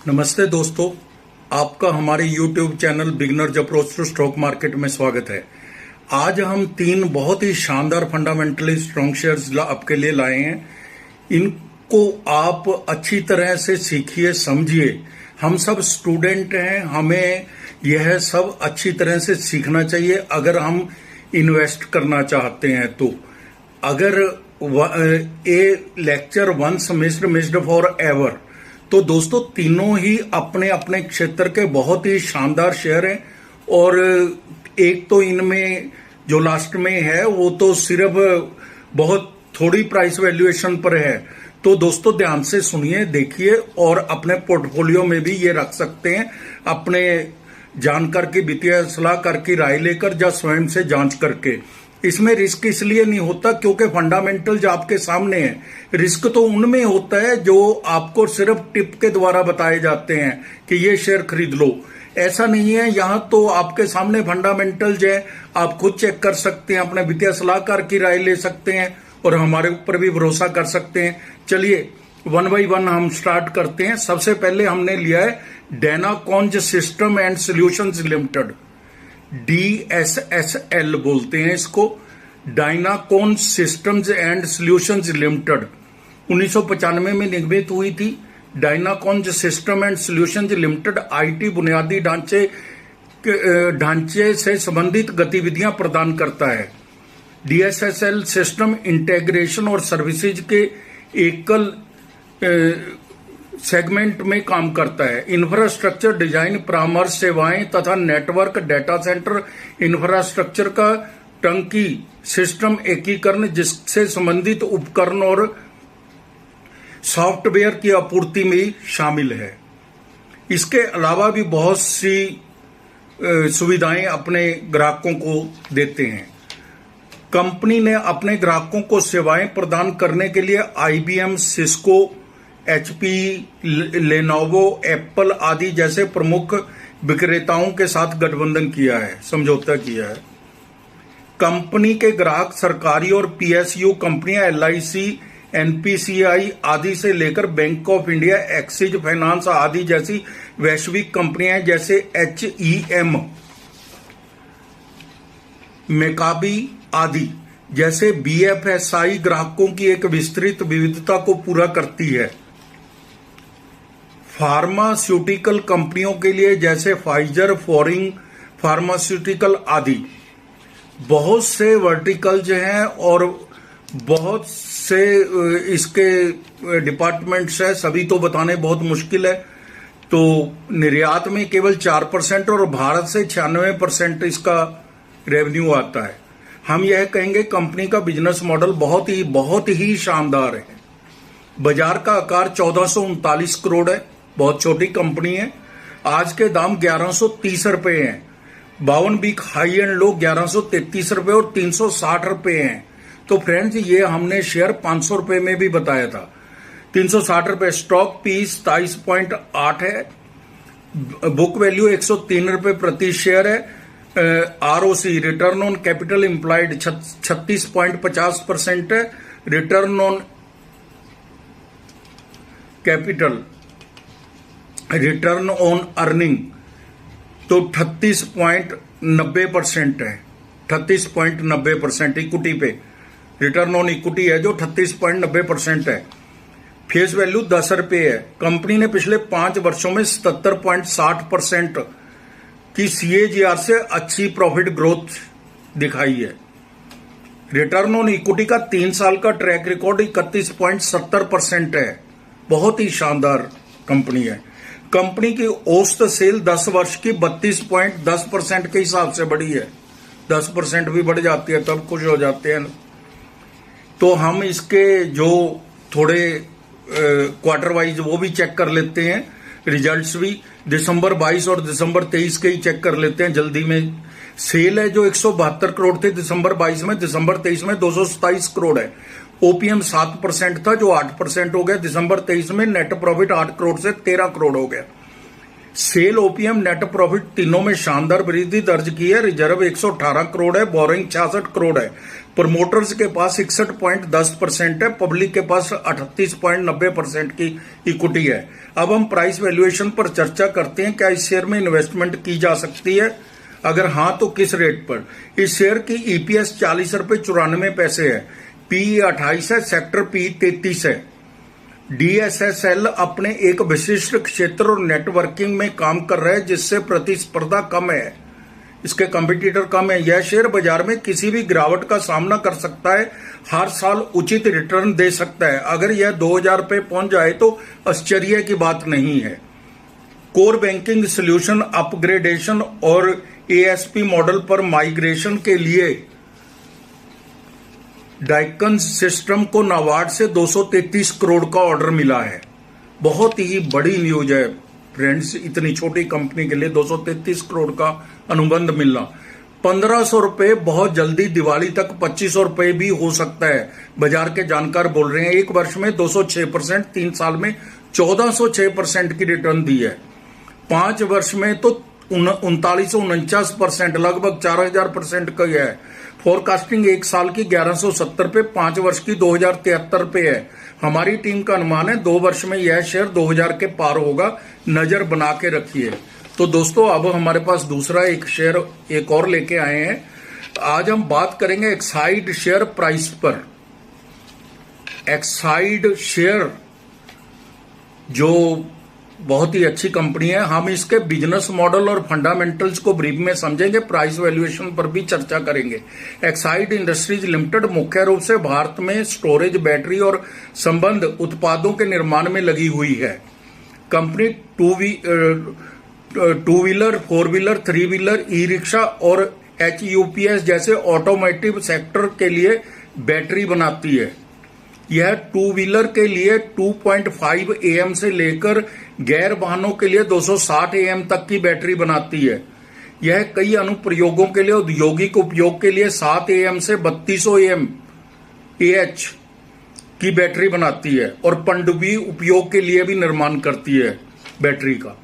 नमस्ते दोस्तों, आपका हमारे YouTube channel beginners approach to stock market में स्वागत है। आज हम तीन बहुत ही शानदार फंडामेंटली स्ट्रॉन्ग शेयर्स आपके लिए लाए हैं। इनको आप अच्छी तरह से सीखिए, समझिए। हम सब स्टूडेंट हैं, हमें यह सब अच्छी तरह से सीखना चाहिए अगर हम इन्वेस्ट करना चाहते हैं। तो अगर a lecture once missed forever, तो दोस्तों तीनों ही अपने अपने क्षेत्र के बहुत ही शानदार शेयर हैं। और एक तो इनमें जो लास्ट में है वो तो सिर्फ बहुत थोड़ी प्राइस वैल्यूएशन पर है। तो दोस्तों ध्यान से सुनिए, देखिए और अपने पोर्टफोलियो में भी ये रख सकते हैं, अपने जानकर की वित्तीय सलाहकार की राय लेकर या स्वयं से जांच करके। इसमें रिस्क इसलिए नहीं होता क्योंकि फंडामेंटल्स आपके सामने है। रिस्क तो उनमें होता है जो आपको सिर्फ टिप के द्वारा बताए जाते हैं कि ये शेयर खरीद लो। ऐसा नहीं है, यहाँ तो आपके सामने फंडामेंटल्स है, आप खुद चेक कर सकते हैं, अपने वित्तीय सलाहकार की राय ले सकते हैं और हमारे ऊपर भी भरोसा कर सकते हैं। चलिए वन बाई वन हम स्टार्ट करते हैं। सबसे पहले हमने लिया है Dynacons system and solutions limited, DSSL बोलते हैं इसको, Dynacons systems and solutions limited. 1995 में निर्मित हुई थी। Dynacons system and solutions limited IT बुनियादी ढांचे से संबंधित गतिविधियां प्रदान करता है। DSSL सिस्टम इंटीग्रेशन और सर्विसेज के एकल सेगमेंट में काम करता है। इंफ्रास्ट्रक्चर डिजाइन, परामर्श सेवाएं तथा नेटवर्क, डाटा सेंटर इंफ्रास्ट्रक्चर का टंकी सिस्टम एकीकरण, जिससे संबंधित उपकरण और सॉफ्टवेयर की आपूर्ति में शामिल है। इसके अलावा भी बहुत सी सुविधाएं अपने ग्राहकों को देते हैं। कंपनी ने अपने ग्राहकों को सेवाएं प्रदान करने के लिए IBM, Cisco, HP, Lenovo, Apple आदि जैसे प्रमुख विक्रेताओं के साथ गठबंधन किया है, समझौता किया है। कंपनी के ग्राहक सरकारी और PSU कंपनियां LIC, NPCI आदि से लेकर bank of India, axis finance आदि जैसी वैश्विक कंपनियां जैसे HEM, मेकाबी आदि जैसे BFSI ग्राहकों की एक विस्तृत विविधता को पूरा करती है। फार्मास्यूटिकल कंपनियों के लिए जैसे फाइजर, फॉरिन फार्मास्यूटिकल आदि बहुत से वर्टिकल्स हैं और बहुत से इसके डिपार्टमेंट्स हैं, सभी तो बताने बहुत मुश्किल है। तो निर्यात में केवल 4% और भारत से 96% इसका रेवेन्यू आता है। हम यह कहेंगे कंपनी का बिजनेस मॉडल बहुत ही शानदार है। बाजार का आकार 1439 करोड़ है, बहुत छोटी कंपनी है। आज के दाम 1130 रुपए हैं। 52 वीक हाई एंड लो 1133 रुपए और 360 रुपए हैं। तो फ्रेंड्स ये हमने शेयर 500 रुपए में भी बताया था। 360 रुपए स्टॉक पीस 27.8 है। बुक वैल्यू 103 रुपए प्रति शेयर है। ROC return on capital employed 36.50% है। Return on capital, return on earning तो 38.90% है। 38.90% इक्विटी पे रिटर्न ऑन इक्विटी है जो 38.90% है। फेस वैल्यू 10 रुपए है। कंपनी ने पिछले 5 वर्षों में 77.60% की CAGR से अच्छी प्रॉफिट ग्रोथ दिखाई है। रिटर्न ऑन इक्विटी का 3 साल का ट्रैक रिकॉर्ड 31.70% है। बहुत ही शानदार कंपनी है। कंपनी की औसत सेल 10 वर्ष की 32.10% के हिसाब से बढ़ी है। 10% भी बढ़ जाती है तब खुश हो जाते हैं। तो हम इसके जो थोड़े क्वार्टर वाइज वो भी चेक कर लेते हैं, रिजल्ट्स भी दिसंबर 22 और दिसंबर 23 के ही चेक कर लेते हैं जल्दी में। सेल है जो 172 करोड़ थे दिसंबर 22 में, दिसंबर 23 में 227 करोड़ है। OPM 7% था जो 8% हो गया दिसंबर 23 में। नेट प्रॉफिट 8 करोड़ से 13 करोड़ हो गया। सेल, ओपीएम, नेट प्रॉफिट तीनों में शानदार वृद्धि दर्ज की है। रिजर्व 118 करोड़ है, बोरिंग 66 करोड़ है। प्रमोटर्स के पास 61.10% है, पब्लिक के पास 38.90% की इक्विटी है। अब हम प्राइस वैल्यूएशन पर चर्चा करते हैं। क्या इस शेयर में इन्वेस्टमेंट की जा सकती है? अगर हाँ तो किस रेट पर? इस शेयर की ईपीएस 40 रुपए 94 पैसे है, पीई 28 है, सेक्टर पी 33 है। डीएसएसएल अपने एक विशिष्ट क्षेत्र और नेटवर्किंग में काम कर रहे हैं, जिससे प्रतिस्पर्धा कम है, इसके कंपटीटर कम है। यह शेयर बाजार में किसी भी गिरावट का सामना कर सकता है, हर साल उचित रिटर्न दे सकता है। अगर यह 2000 पे पहुंच जाए तो आश्चर्य की बात नहीं है। कोर बैंकिंग सॉल्यूशन अपग्रेडेशन और एएसपी मॉडल पर माइग्रेशन के लिए डाइकन सिस्टम को नाबार्ड से 233 करोड़ का ऑर्डर मिला है। बहुत ही बड़ी न्यूज है फ्रेंड्स, इतनी छोटी कंपनी के लिए 233 करोड़ का अनुबंध मिलना। 1500 रुपए बहुत जल्दी दिवाली तक 2500 रुपए भी हो सकता है, बाजार के जानकार बोल रहे हैं। एक वर्ष में 206%, 3 साल में 1406% की रिटर्न दी है। 5 वर्ष में तो 3949%, लगभग 4000% का है। फोरकास्टिंग 1 साल की 1170 पे, 5 वर्ष की 2073 पे है। हमारी टीम का अनुमान है 2 वर्ष में यह शेयर 2000 के पार होगा, नजर बना के रखिए। तो दोस्तों अब हमारे पास दूसरा एक शेयर एक और लेके आए हैं। आज हम बात करेंगे एक्साइड शेयर प्राइस पर। एक्साइड शेयर जो बहुत ही अच्छी कंपनी है, हम इसके बिजनेस मॉडल और फंडामेंटल्स को ब्रीफ में समझेंगे, प्राइस वैल्यूएशन पर भी चर्चा करेंगे। एक्साइड इंडस्ट्रीज लिमिटेड मुख्य रूप से भारत में स्टोरेज, बैटरी और संबंध उत्पादों के निर्माण में लगी हुई है। Company two wheeler, 4 wheeler, 3 wheeler, e rickshaw और एचयूपीएस जैसे ऑटोमोटिव सेक्टर के लिए बैटरी बनाती है। यह 2 व्हीलर के लिए 2.5 AM से लेकर गैर वाहनों के लिए 260 AM तक की बैटरी बनाती है। यह कई अनुप्रयोगों के लिए, औद्योगिक उपयोग के लिए 7 AM से 3200 AH की बैटरी बनाती है और पनडुब्बी उपयोग के लिए भी निर्माण करती है बैटरी का।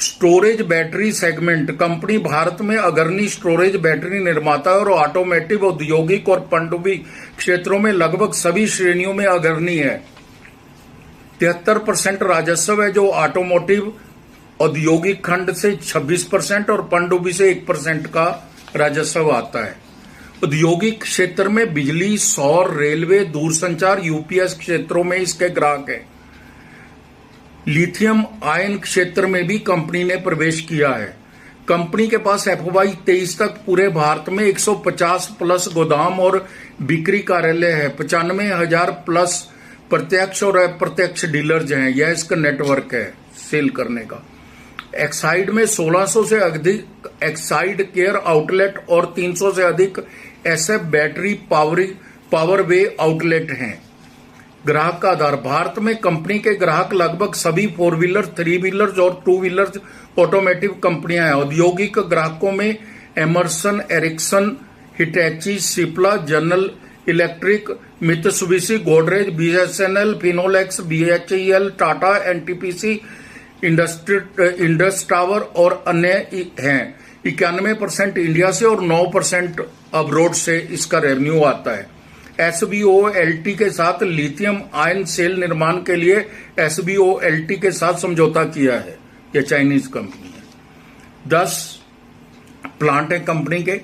Storage battery segment, company Bharat में अग्रणी स्टोरेज बैटरी निर्माता है और ऑटोमोटिव, औद्योगिक और पनडुब्बी क्षेत्रों में लगभग सभी श्रेणियों में अग्रणी है। 73% राजस्व है, जो ऑटोमोटिव औद्योगिक खंड से 26% और पनडुब्बी से 1% का राजस्व आता है। औद्योगिक क्षेत्र में बिजली, सौर, रेलवे, दूरसंचार, यूपीएस क्षेत्रों में इसके ग्राहक हैं। लिथियम आयन क्षेत्र में भी कंपनी ने प्रवेश किया है। कंपनी के पास FY 23 तक पूरे भारत में 150 प्लस गोदाम और बिक्री कार्यालय है। 95,000 प्लस प्रत्यक्ष और अप्रत्यक्ष डीलर्स हैं। यह इसका नेटवर्क है सेल करने का। एक्साइड में 1600 से अधिक एक्साइड केयर आउटलेट और 300 से अधिक SF बैटरी पावर वे आउटलेट हैं। ग्राहक का आधार, भारत में कंपनी के ग्राहक लगभग सभी 4 व्हीलर, 3 व्हीलर और 2 व्हीलर ऑटोमोटिव कंपनियां हैं। औद्योगिक ग्राहकों में Emerson, Ericsson, Hitachi, Cipla, General Electric, Mitsubishi, Godrej, BSNL, Finolex, BHEL, Tata, NTPC, Indus Tower और अन्य हैं। 91% इंडिया से और 9% अब्रोड से इसका रेवेन्यू आता है। SBOLT के साथ लिथियम आयन सेल निर्माण के लिए SBOLT के साथ समझौता किया है। यह चाइनीज कंपनी है। 10 प्लांट है कंपनी के,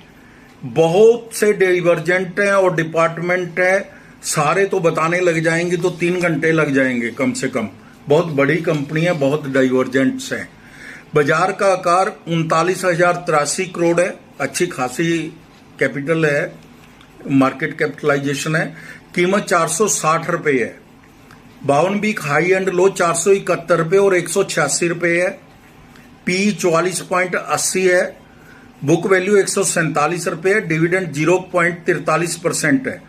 बहुत से डाइवर्जेंट हैं और डिपार्टमेंट है। सारे तो बताने लग जाएंगे तो 3 घंटे लग जाएंगे कम से कम। बहुत बड़ी कंपनी है, बहुत डाइवर्जेंट्स हैं। बाजार का आकार 39,083 करोड़ है, अच्छी खासी कैपिटल है, मार्केट कैपिटलाइजेशन है। कीमत 460 रुपए है। 52 वीक हाई एंड लो 471 रुपए और 186 रुपए है। पी 44.80 है। बुक वैल्यू 147 रुपए है। डिविडेंड 0.43% है।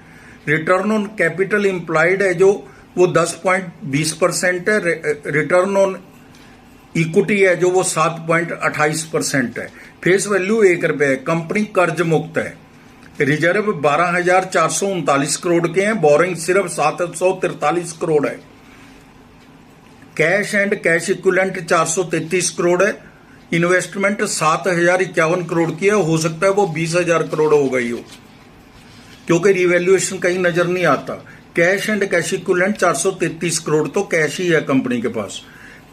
रिटर्न ऑन कैपिटल इंप्लाइड है जो वो 10.20% है। रिटर्न ऑन इक्विटी है जो वो 7.28% है। फेस वैल्यू 1 रुपए है। कंपनी कर्ज मुक्त है। रिजर्व 12,439 करोड़ के हैं। बोरिंग सिर्फ 743 करोड़ है। Cash and cash equivalent 433 crore है। इन्वेस्टमेंट 7,051 करोड़ की है। हो सकता है वो 20,000 करोड़ हो गई हो, क्योंकि रिवैल्यूएशन कहीं नजर नहीं आता। Cash and cash equivalent 433 crore तो कैश ही है कंपनी के पास।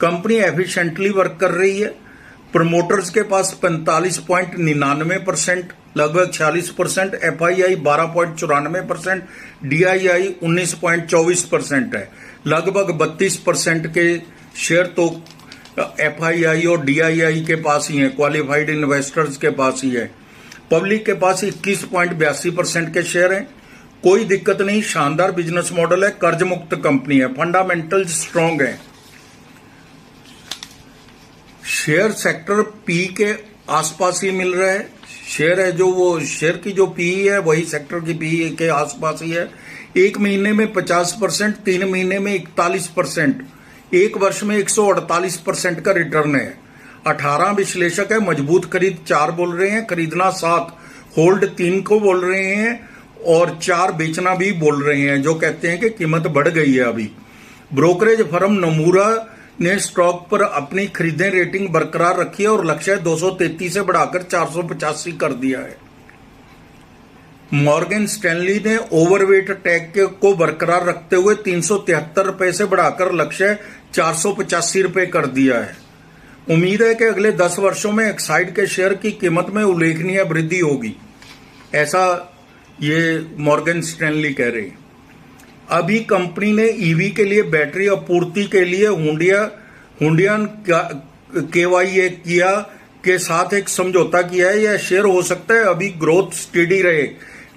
कंपनी एफिशिएंटली वर्क कर रही है। प्रमोटर्स के पास 45.99%, लगभग 46%, एफआईआई 12.94%, डीआईआई 19.24% है। लगभग 32% के शेयर तो एफआईआई और डीआईआई के पास ही है, क्वालिफाइड इन्वेस्टर्स के पास ही है। पब्लिक के पास 21.82% के शेयर हैं। कोई दिक्कत नहीं, शानदार बिजनेस मॉडल है, कर्ज मुक्त कंपनी है, फंडामेंटल स्ट्रांग है। शेयर सेक्टर पी के आसपास ही मिल रहा है। शेयर है जो वो शेयर की जो पी है वही सेक्टर की पी के आसपास ही है। एक महीने में 50%, 3 महीने में 41%, एक वर्ष में 148% का रिटर्न है। 18 विश्लेषक है। मजबूत खरीद 4 बोल रहे हैं, खरीदना 7, होल्ड 3 को बोल रहे हैं और 4 बेचना भी बोल रहे हैं, जो कहते हैं कि कीमत बढ़ गई है अभी। ब्रोकरेज फर्म नमूरा ने स्टॉक पर अपनी खरीदें रेटिंग बरकरार रखी है और लक्ष्य 233 से बढ़ाकर 485 कर दिया है। मॉर्गन स्टैनली ने ओवरवेट टैग को बरकरार रखते हुए 373 रुपए से बढ़ाकर लक्ष्य 485 रुपए कर दिया है। उम्मीद है कि अगले 10 वर्षों में एक्साइड के शेयर की कीमत में उल्लेखनीय वृद्धि होगी, ऐसा ये मॉर्गन स्टैनली कह रहे हैं। अभी कंपनी ने ईवी के लिए बैटरी आपूर्ति के लिए हुंडियन केवाईए किया के साथ एक समझौता किया है। यह शेयर हो सकता है अभी ग्रोथ स्टेडी रहे,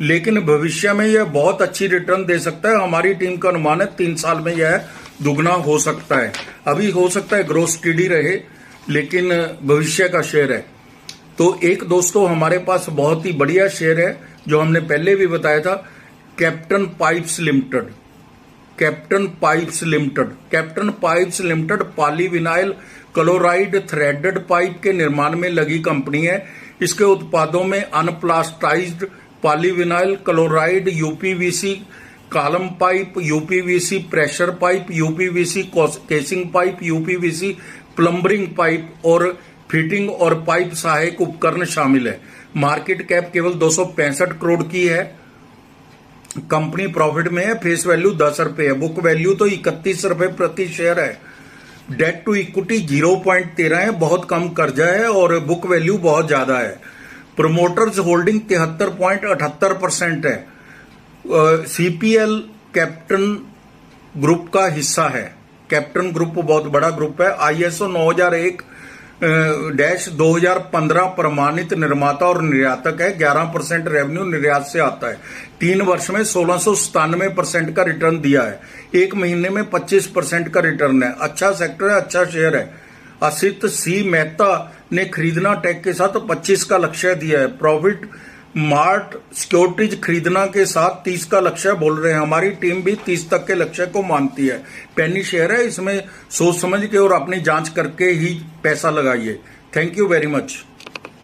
लेकिन भविष्य में यह बहुत अच्छी रिटर्न दे सकता है। हमारी टीम का अनुमान है 3 साल में यह दुगना हो सकता है। अभी हो सकता है ग्रोथ स्टेडी रहे, लेकिन भविष्य का शेयर है। तो एक दोस्तों हमारे पास बहुत ही बढ़िया शेयर है जो हमने पहले भी बताया था, Captain Pipes Limited. Captain Pipes Limited polyvinyl chloride threaded pipe के निर्माण में लगी कंपनी है। इसके उत्पादों में unplasticised polyvinyl chloride, UPVC column pipe, UPVC pressure pipe, UPVC casing pipe, UPVC plumbing pipe और फिटिंग और पाइप सहायक उपकरण शामिल है। मार्केट कैप केवल 265 करोड़ की है। कंपनी प्रॉफिट में है। फेस वैल्यू 10 रुपए है। बुक वैल्यू तो 31 रुपए प्रति शेयर है। डेट टू इक्विटी 0.13 है, बहुत कम कर्जा है और बुक वैल्यू बहुत ज्यादा है। प्रमोटर्स होल्डिंग 73.78% है। सीपीएल कैप्टन ग्रुप का हिस्सा है। कैप्टन ग्रुप बहुत बड़ा ग्रुप है। आईएसओ 9001-2015 प्रमाणित निर्माता और निर्यातक है। 11% रेवेन्यू निर्यात से आता है। 3 वर्ष में 1697% का रिटर्न दिया है। 1 महीने में 25% का रिटर्न है। अच्छा सेक्टर है, अच्छा शेयर है। असित सी मेहता ने खरीदना टैग के साथ 25 का लक्ष्य दिया है। प्रॉफिट मार्ट सिक्योरिटीज खरीदना के साथ 30 का लक्ष्य बोल रहे हैं। हमारी टीम भी 30 तक के लक्ष्य को मानती है। पेनी शेयर है, इसमें सोच समझ के और अपनी जांच करके ही पैसा लगाइए। Thank you very much.